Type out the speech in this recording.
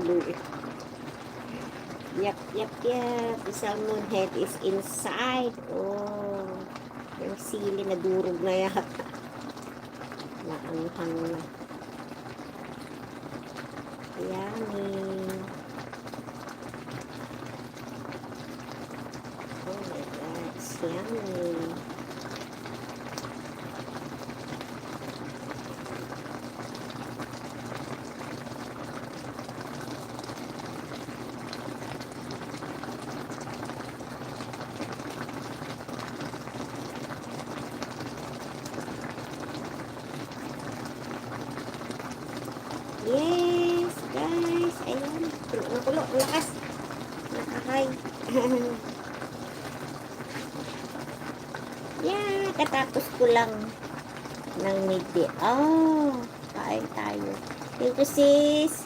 blue. Yep, yep, yep. The salmon head is inside. Oh, yung sili na durog na yata. Naanghang na. Yummy. Oh my God, it's yummy. Yes, guys. Ayun. Nakulo. Lakas. Nakahay. Yeah, katapos ko lang ng midday. Oh, kain tayo. Thank you, sis.